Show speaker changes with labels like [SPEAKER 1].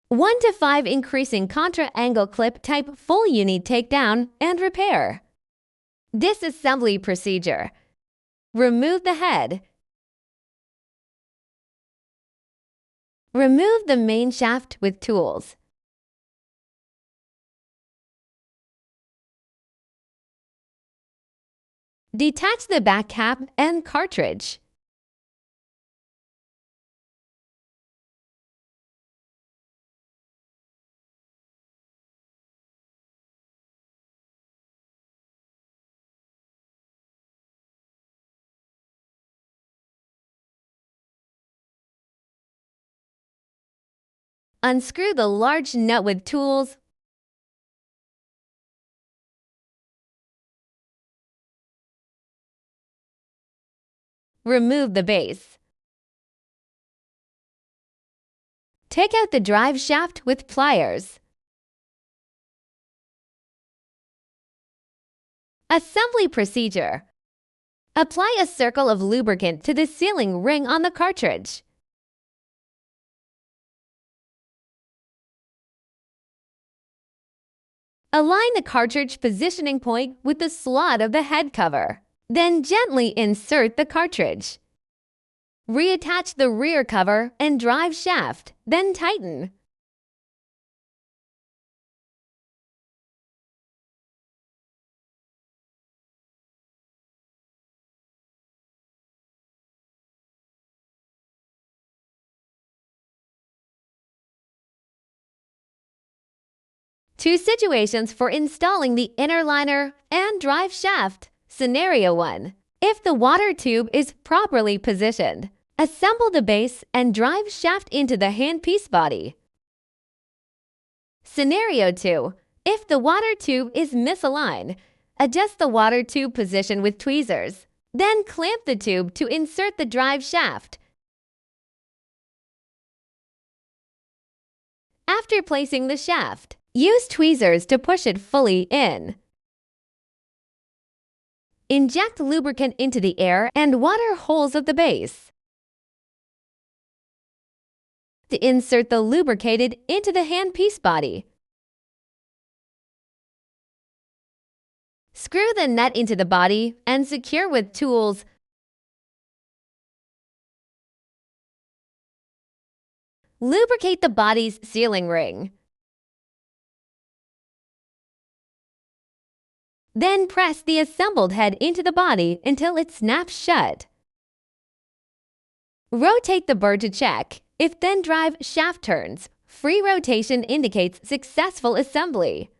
[SPEAKER 1] 1 to 5 increasing Contra angle clip type full uni takedown and repair. Disassembly procedure. Remove the head. Remove the main shaft with tools. Detach the back cap and cartridge. Unscrew the large nut with tools. Remove the base. Take out the drive shaft with pliers. Assembly procedure. Apply a circle of lubricant to the sealing ring on the cartridge. Align the cartridge positioning point with the slot of the head cover. Then gently insert the cartridge. Reattach the rear cover and drive shaft, then tighten. Two situations for installing the inner liner and drive shaft. Scenario 1. If the water tube is properly positioned, assemble the base and drive shaft into the handpiece body. Scenario 2. If the water tube is misaligned, adjust the water tube position with tweezers. Then clamp the tube to insert the drive shaft. After placing the shaft, use tweezers to push it fully in. Inject lubricant into the air and water holes of the base. To insert the lubricated into the handpiece body. Screw the nut into the body and secure with tools. Lubricate the body's sealing ring. Then press the assembled head into the body until it snaps shut. Rotate the bird to check. If then drive shaft turns, free rotation indicates successful assembly.